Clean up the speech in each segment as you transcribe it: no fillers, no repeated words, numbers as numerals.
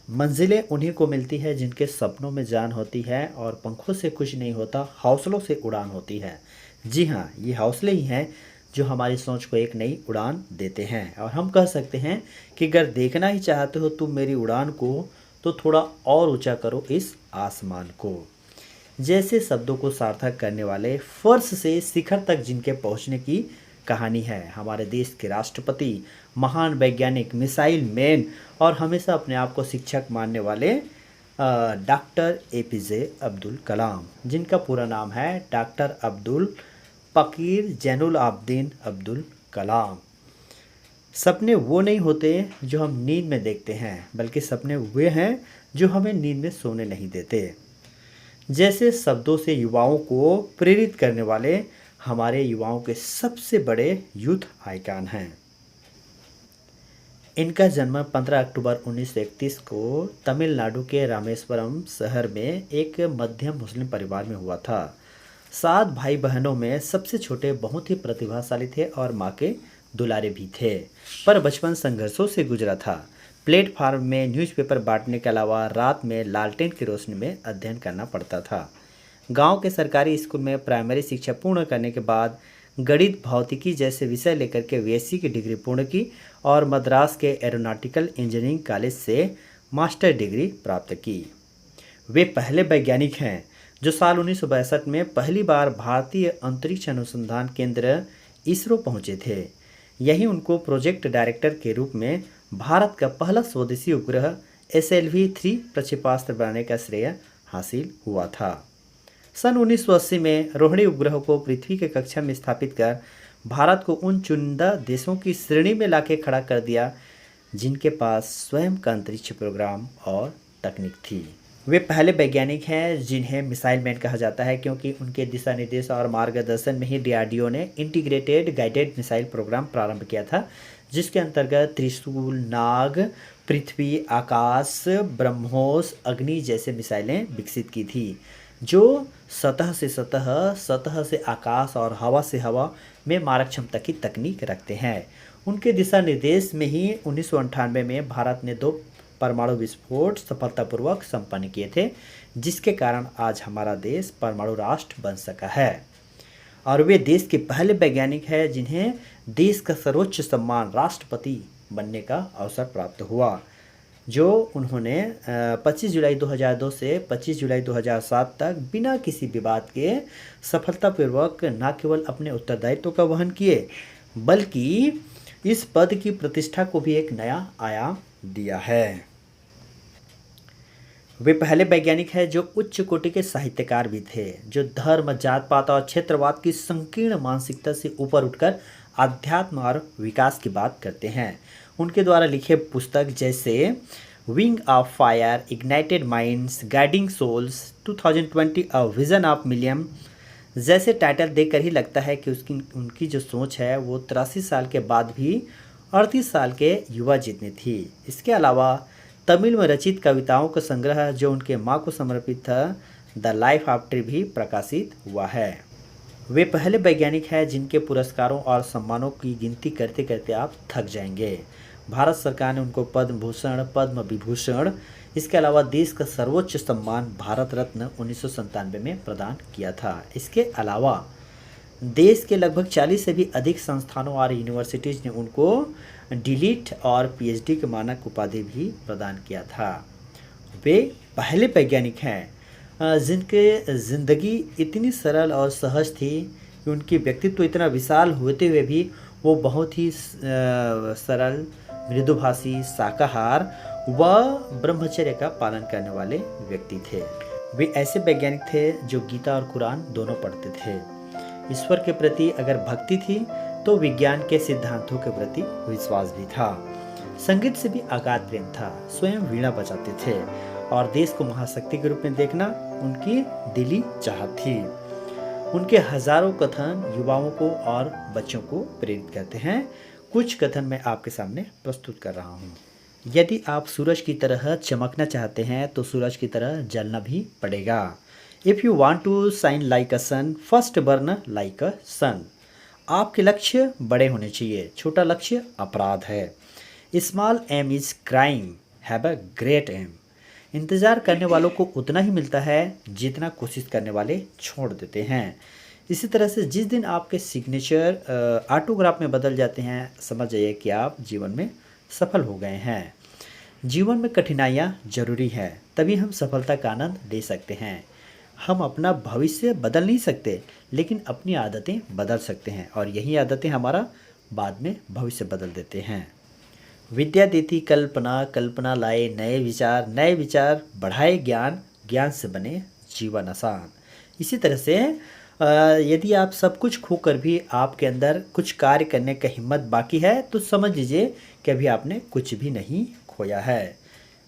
मंजिलें उन्हीं को मिलती है जिनके सपनों में जान होती है और पंखों से कुछ नहीं होता, हौसलों से उड़ान होती है। जी हाँ, ये हौसले ही हैं जो हमारी सोच को एक नई उड़ान देते हैं। और हम कह सकते हैं कि अगर देखना ही चाहते हो तुम मेरी उड़ान को, तो थोड़ा और ऊंचा करो इस आसमान को। जैसे शब्दों को सार्थक करने वाले, फर्श से शिखर तक जिनके पहुंचने की कहानी है। हमारे देश के राष्ट्रपति, महान वैज्ञानिक, मिसाइल मैन और हमेशा अपने आप को शिक्षक मानने वाले डॉक्टर एपीजे अब्दुल कलाम, जिनका पूरा नाम है डॉक्टर अब्दुल पकीर जैनुल आबदीन अब्दुल कलाम। सपने वो नहीं होते जो हम नींद में देखते हैं, बल्कि सपने वे हैं जो हमें नींद में सोने नहीं देते। जैसे शब्दों से युवाओं को प्रेरित करने वाले हमारे युवाओं के सबसे बड़े यूथ आइकॉन हैं। इनका जन्म 15 अक्टूबर 1931 को तमिलनाडु के रामेश्वरम शहर में एक मध्यम मुस्लिम परिवार में हुआ था। 7 भाई बहनों में सबसे छोटे बहुत ही प्रतिभाशाली थे और माँ के दुलारे भी थे, पर बचपन संघर्षों से गुजरा था। प्लेटफार्म में न्यूज़पेपर बांटने के अलावा रात में लालटेन की रोशनी में अध्ययन करना पड़ता था। गांव के सरकारी स्कूल में प्राइमरी शिक्षा पूर्ण करने के बाद गणित, भौतिकी जैसे विषय लेकर के बीएससी की डिग्री पूर्ण की और मद्रास के एरोनॉटिकल इंजीनियरिंग कॉलेज से मास्टर डिग्री प्राप्त की। वे पहले वैज्ञानिक हैं जो साल 1962 में पहली बार भारतीय अंतरिक्ष अनुसंधान केंद्र इसरो पहुंचे थे। यही उनको प्रोजेक्ट डायरेक्टर के रूप में भारत का पहला स्वदेशी उपग्रह SLV-3 प्रक्षेपास्त्र बनाने का श्रेय हासिल हुआ था। सन 1980 में रोहिणी उपग्रह को पृथ्वी के कक्षा में स्थापित कर भारत को उन चुनिंदा देशों की श्रेणी में लाके खड़ा कर दिया जिनके पास स्वयं का अंतरिक्ष प्रोग्राम और तकनीक थी। वे पहले वैज्ञानिक हैं जिन्हें मिसाइल मैन कहा जाता है, क्योंकि उनके दिशा निर्देश और मार्गदर्शन में ही DRDO ने इंटीग्रेटेड गाइडेड मिसाइल प्रोग्राम प्रारंभ किया था, जिसके अंतर्गत त्रिशूल, नाग, पृथ्वी, आकाश, ब्रह्मोस, अग्नि जैसे मिसाइलें विकसित की थी, जो सतह से सतह, सतह से आकाश और हवा से हवा में मारक क्षमता की तकनीक रखते हैं। उनके दिशा निर्देश में ही 1998 में भारत ने 2 परमाणु विस्फोट सफलतापूर्वक संपन्न किए थे, जिसके कारण आज हमारा देश परमाणु राष्ट्र बन सका है। और वे देश के पहले वैज्ञानिक हैं जिन्हें देश का सर्वोच्च सम्मान राष्ट्रपति बनने का अवसर प्राप्त हुआ, जो उन्होंने 25 जुलाई 2002 से 25 जुलाई 2007 तक बिना किसी विवाद के सफलतापूर्वक न केवल अपने उत्तरदायित्व का वहन किए, बल्कि इस पद की प्रतिष्ठा को भी एक नया आयाम दिया है। वे पहले वैज्ञानिक हैं जो उच्च कोटि के साहित्यकार भी थे, जो धर्म, जात पात और क्षेत्रवाद की संकीर्ण मानसिकता से ऊपर उठकर आध्यात्म और विकास की बात करते हैं। उनके द्वारा लिखे पुस्तक जैसे wing of fire, ignited minds, guiding souls, 2020 a vision of million जैसे टाइटल देखकर ही लगता है कि उनकी जो सोच है वो 83 साल के बाद भी 38 साल के युवा जितनी थी। इसके अलावा तमिल में रचित कविताओं का संग्रह जो उनके माँ को समर्पित था, द लाइफ ऑफ ट्री, भी प्रकाशित हुआ है। वे पहले वैज्ञानिक हैं जिनके पुरस्कारों और सम्मानों की गिनती करते करते आप थक जाएंगे। भारत सरकार ने उनको पद्म भूषण, पद्म विभूषण, इसके अलावा देश का सर्वोच्च सम्मान भारत रत्न 1997 में प्रदान किया था। इसके अलावा देश के लगभग 40 से भी अधिक संस्थानों और यूनिवर्सिटीज़ ने उनको डीलिट और PhD के मानक उपाधि भी प्रदान किया था। वे पहले वैज्ञानिक हैं जिनके ज़िंदगी इतनी सरल और सहज थी कि उनकी व्यक्तित्व इतना विशाल होते हुए भी वो बहुत ही सरल, मृदुभाषी, शाकाहार व ब्रह्मचर्य का पालन करने वाले व्यक्ति थे। वे ऐसे वैज्ञानिक थे जो गीता और कुरान दोनों पढ़ते थे। ईश्वर के प्रति अगर भक्ति थी तो विज्ञान के सिद्धांतों के प्रति विश्वास भी था। संगीत से भी अगाध प्रेम था, स्वयं वीणा बजाते थे और देश को महाशक्ति के रूप में देखना उनकी दिली चाहत थी। उनके हजारों कथन युवाओं को और बच्चों को प्रेरित करते हैं। कुछ कथन मैं आपके सामने प्रस्तुत कर रहा हूँ। यदि आप सूरज की तरह चमकना चाहते हैं तो सूरज की तरह जलना भी पड़ेगा। If you want to shine like a sun, first burn like a sun. आपके लक्ष्य बड़े होने चाहिए, छोटा लक्ष्य अपराध है। Small aim is crime, have a great aim. इंतज़ार करने वालों को उतना ही मिलता है जितना कोशिश करने वाले छोड़ देते हैं। इसी तरह से जिस दिन आपके सिग्नेचर ऑटोग्राफ में बदल जाते हैं, समझ जाइए कि आप जीवन में सफल हो गए हैं। जीवन में कठिनाइयाँ जरूरी है, तभी हम सफलता का आनंद ले सकते हैं। हम अपना भविष्य बदल नहीं सकते, लेकिन अपनी आदतें बदल सकते हैं, और यही आदतें हमारा बाद में भविष्य बदल देते हैं। विद्या देती कल्पना, कल्पना लाए नए विचार, नए विचार बढ़ाए ज्ञान, ज्ञान से बने जीवन आसान। इसी तरह से यदि आप सब कुछ खोकर भी आपके अंदर कुछ कार्य करने का हिम्मत बाकी है, तो समझ लीजिए कि अभी आपने कुछ भी नहीं खोया है।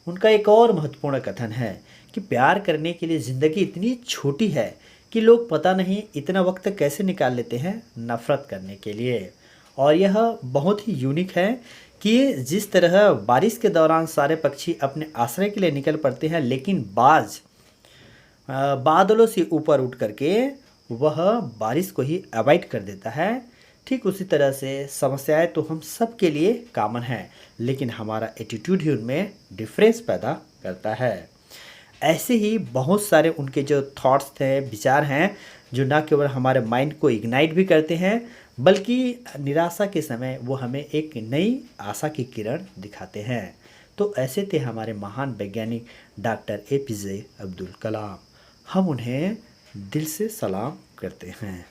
उनका एक और महत्वपूर्ण कथन है कि प्यार करने के लिए ज़िंदगी इतनी छोटी है कि लोग पता नहीं इतना वक्त कैसे निकाल लेते हैं नफ़रत करने के लिए। और यह बहुत ही यूनिक है कि जिस तरह बारिश के दौरान सारे पक्षी अपने आश्रय के लिए निकल पड़ते हैं, लेकिन बाज बादलों से ऊपर उठ करके वह बारिश को ही अवॉइड कर देता है। ठीक उसी तरह से समस्याएं तो हम सब के लिए कॉमन हैं, लेकिन हमारा एटीट्यूड ही उनमें डिफरेंस पैदा करता है। ऐसे ही बहुत सारे उनके जो थॉट्स थे, विचार हैं, जो ना केवल हमारे माइंड को इग्नाइट भी करते हैं, बल्कि निराशा के समय वो हमें एक नई आशा की किरण दिखाते हैं। तो ऐसे थे हमारे महान वैज्ञानिक डॉक्टर APJ अब्दुल कलाम। हम उन्हें दिल से सलाम करते हैं।